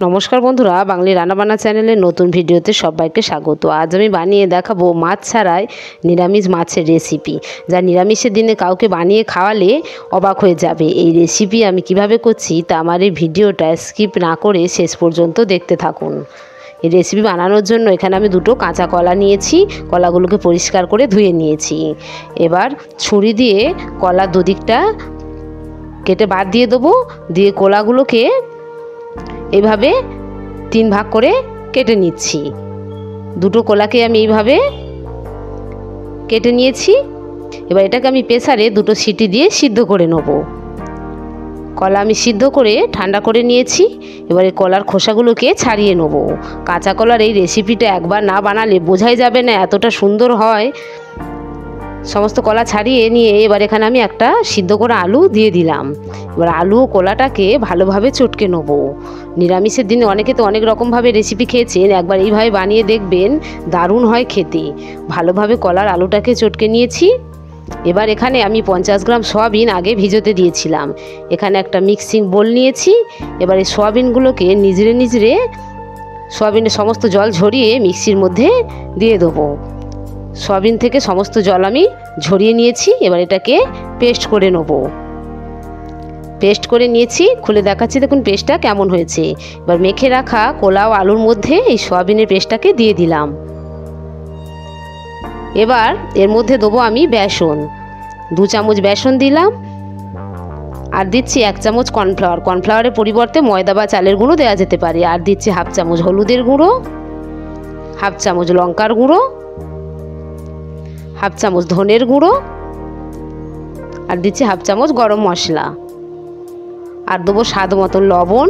নমস্কার বন্ধুরা, বাঙালি রান্নাবান্না চ্যানেলের নতুন ভিডিওতে সবাইকে স্বাগত। আজ আমি বানিয়ে দেখাবো মাছ ছাড়াই নিরামিষ মাছের রেসিপি, যা নিরামিষের দিনে কাউকে বানিয়ে খাওয়ালে অবাক হয়ে যাবে। এই রেসিপি আমি কিভাবে করছি তা আমার এই ভিডিওটা স্কিপ না করে শেষ পর্যন্ত দেখতে থাকুন। এই রেসিপি বানানোর জন্য এখানে আমি দুটো কাঁচা কলা নিয়েছি। কলাগুলোকে পরিষ্কার করে ধুয়ে নিয়েছি। এবার ছুরি দিয়ে কলার দুদিকটা কেটে বাদ দিয়ে দেবো। দিয়ে কলাগুলোকে এইভাবে 3 ভাগ করে কেটে নিচ্ছি। দুটো কলাকে আমি এইভাবে কেটে নিয়েছি। এবার এটাকে আমি প্রেসারে দুটো সিটি দিয়ে সিদ্ধ করে নেব। কলা আমি সিদ্ধ করে ঠান্ডা করে নিয়েছি। এবারে কলার খোসাগুলোকে ছাড়িয়ে নেব। কাঁচা কলার এই রেসিপিটা একবার না বানালে বোঝাই যাবে না এতটা সুন্দর হয়। সমস্ত কলা ছাড়িয়ে নিয়ে এবার এখানে আমি একটা সিদ্ধ করা আলু দিয়ে দিলাম। এবার আলু ও কলাটাকে ভালোভাবে চটকে নেব। নিরামিষের দিনে অনেকে তো অনেক রকমভাবে রেসিপি খেয়েছেন, একবার এইভাবে বানিয়ে দেখবেন, দারুণ হয় খেতে। ভালোভাবে কলার আলুটাকে চটকে নিয়েছি। এবার এখানে আমি 50 গ্রাম সয়াবিন আগে ভিজোতে দিয়েছিলাম। এখানে একটা মিক্সিং বোল নিয়েছি। এবার এই সয়াবিনগুলোকে নিজড়ে নিজড়ে সয়াবিনের সমস্ত জল ঝরিয়ে মিক্সির মধ্যে দিয়ে দেবো। সয়াবিন থেকে সমস্ত জল আমি ঝরিয়ে নিয়েছি। এবার এটাকে পেস্ট করে নেব। পেস্ট করে নিয়েছি, খুলে দেখাচ্ছি, দেখুন পেস্টটা কেমন হয়েছে। এবার মেখে রাখা কলা ও আলুর মধ্যে এই সয়াবিনের পেস্টটাকে দিয়ে দিলাম। এবার এর মধ্যে দেবো আমি বেসন। 2 চামচ বেসন দিলাম। আর দিচ্ছি 1 চামচ কর্নফ্লাওয়ার। কর্নফ্লাওয়ারের পরিবর্তে ময়দা বা চালের গুঁড়ো দেওয়া যেতে পারে। আর দিচ্ছি 1/2 চামচ হলুদের গুঁড়ো, 1/2 চামচ লঙ্কার গুঁড়ো, 1/2 চামচ ধনের গুঁড়ো, আর দিচ্ছি 1/2 চামচ গরম মশলা। আর দেবো স্বাদ মতো লবণ।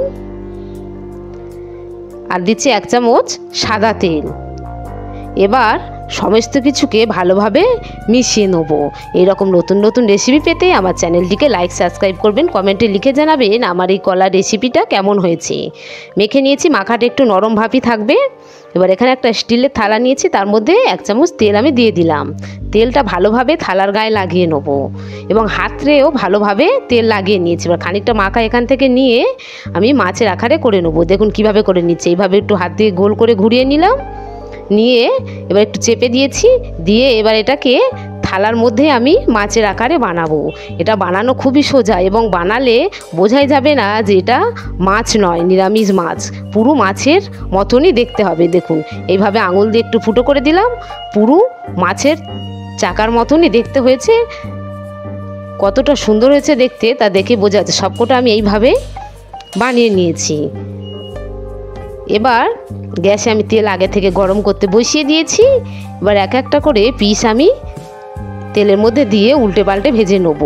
আর দিচ্ছি 1 চামচ সাদা তেল। এবার সমস্ত কিছুকে ভালোভাবে মিশিয়ে নেব। এইরকম নতুন নতুন রেসিপি পেতে আমার চ্যানেলটিকে লাইক সাবস্ক্রাইব করবেন। কমেন্টে লিখে জানাবেন আমার এই কলার রেসিপিটা কেমন হয়েছে। মেখে নিয়েছি, মাখাটা একটু নরম ভাবই থাকবে। এবার এখানে একটা স্টিলের থালা নিয়েছি, তার মধ্যে 1 চামচ তেল আমি দিয়ে দিলাম। তেলটা ভালোভাবে থালার গায়ে লাগিয়ে নেব এবং হাতরেও ভালোভাবে তেল লাগিয়ে নিয়েছি। এবার খানিকটা মাখা এখান থেকে নিয়ে আমি মাছের আকারে করে নেব। দেখুন কিভাবে করে নিচ্ছি। এইভাবে একটু হাত দিয়ে গোল করে ঘুরিয়ে নিলাম। নিয়ে এবার একটু চেপে দিয়েছি। দিয়ে এবার এটাকে থালার মধ্যে আমি মাছের আকারে বানাবো। এটা বানানো খুবই সোজা এবং বানালে বোঝাই যাবে না যে এটা মাছ নয়, নিরামিষ মাছ। পুরো মাছের মতনই দেখতে হবে। দেখুন এইভাবে আঙুল দিয়ে একটু ফুটো করে দিলাম। পুরো মাছের চাকার মতনই দেখতে হয়েছে। কতটা সুন্দর হয়েছে দেখতে তা দেখে বোঝা যাচ্ছে। সবকটা আমি এইভাবে বানিয়ে নিয়েছি। এবার গ্যাসে আমি তেল আগে থেকে গরম করতে বসিয়ে দিয়েছি। এবার এক একটা করে পিস আমি তেলের মধ্যে দিয়ে উল্টে পাল্টে ভেজে নেব।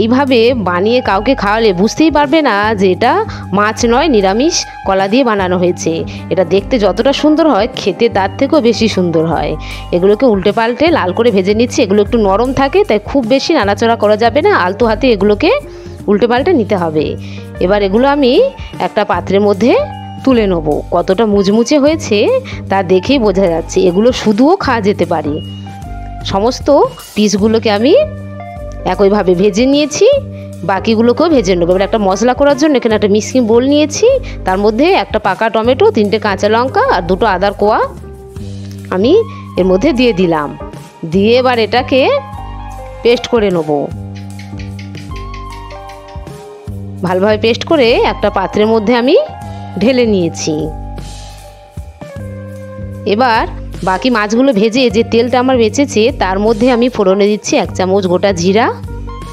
এইভাবে বানিয়ে কাউকে খাওয়ালে বুঝতেই পারবে না যে এটা মাছ নয়, নিরামিষ কলা দিয়ে বানানো হয়েছে। এটা দেখতে যতটা সুন্দর হয়, খেতে তার থেকেও বেশি সুন্দর হয়। এগুলোকে উল্টে পাল্টে লাল করে ভেজে নিচ্ছি। এগুলো একটু নরম থাকে, তাই খুব বেশি নাড়াচাড়া করা যাবে না। আলতো হাতে এগুলোকে উল্টে পাল্টে নিতে হবে। এবার এগুলো আমি একটা পাত্রের মধ্যে তুলে নেব। কতটা মুচমুচে হয়েছে তা দেখেই বোঝা যাচ্ছে। এগুলো শুধুও খাওয়া যেতে পারে। সমস্ত পিসগুলোকে আমি একইভাবে ভেজে নিয়েছি। বাকিগুলোকেও ভেজে নেব। এবার একটা মশলা করার জন্য এখানে একটা মিক্সিং বোল নিয়েছি। তার মধ্যে একটা পাকা টমেটো, 3টে কাঁচা লঙ্কা আর 2টো আদার কোয়া আমি এর মধ্যে দিয়ে দিলাম। দিয়ে এবার এটাকে পেস্ট করে নেব। ভালোভাবে পেস্ট করে একটা পাত্রের মধ্যে আমি ঢেলে নিয়েছি। এবার বাকি মাছগুলো ভেজে যে তেলটা আমার বেঁচেছে তার মধ্যে আমি ফোড়নে দিচ্ছি 1 চামচ গোটা জিরা,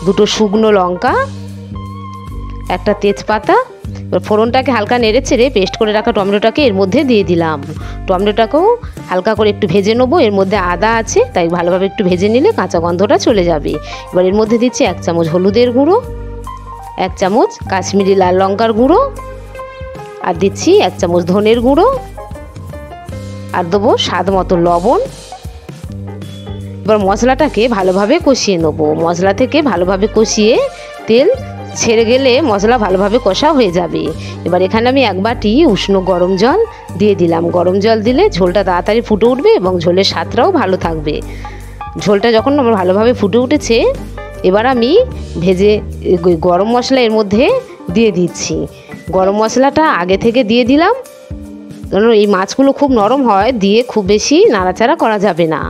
2টো শুকনো লঙ্কা, একটা তেজপাতা। এবার ফোড়নটাকে হালকা নেড়ে ছেড়ে পেস্ট করে রাখা টমেটোটাকে এর মধ্যে দিয়ে দিলাম। টমেটোটাকেও হালকা করে একটু ভেজে নেবো। এর মধ্যে আদা আছে, তাই ভালোভাবে একটু ভেজে নিলে কাঁচা গন্ধটা চলে যাবে। এবার এর মধ্যে দিচ্ছি 1 চামচ হলুদের গুঁড়ো, 1 চামচ কাশ্মীরি লাল লঙ্কার গুঁড়ো, আর দিচ্ছি 1 চামচ ধনের গুঁড়ো, আর দেবো স্বাদ মতো লবণ। এবার মশলাটাকে ভালোভাবে কষিয়ে নেব। মশলা থেকে ভালোভাবে কষিয়ে তেল ছেড়ে গেলে মশলা ভালোভাবে কষা হয়ে যাবে। এবার এখানে আমি 1 বাটি উষ্ণ গরম জল দিয়ে দিলাম। গরম জল দিলে ঝোলটা তাড়াতাড়ি ফুটে উঠবে এবং ঝোলের স্বাদটাও ভালো থাকবে। ঝোলটা যখন আমার ভালোভাবে ফুটে উঠেছে, এবার আমি ভেজে গরম মশলা এর মধ্যে দিয়ে দিচ্ছি। গরম মশলাটা আগে থেকে দিয়ে দিলাম, কারণ এই মাছগুলো খুব নরম হয়, দিয়ে খুব বেশি নাড়াচাড়া করা যাবে না।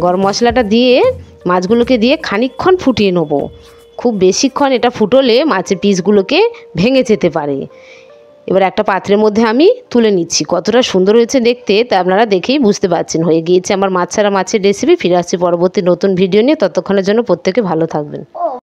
গরম মশলাটা দিয়ে মাছগুলোকে দিয়ে খানিকক্ষণ ফুটিয়ে নেবো। খুব বেশিক্ষণ এটা ফুটোলে মাছের পিসগুলোকে ভেঙে যেতে পারে। এবার একটা পাত্রের মধ্যে আমি তুলে নিচ্ছি। কতটা সুন্দর হয়েছে দেখতে তা আপনারা দেখেই বুঝতে পারছেন। হয়ে গিয়েছে আমার মাছ ছাড়া মাছের রেসিপি। ফিরে আসছি পরবর্তী নতুন ভিডিও নিয়ে। ততক্ষণের জন্য প্রত্যেকে ভালো থাকবেন।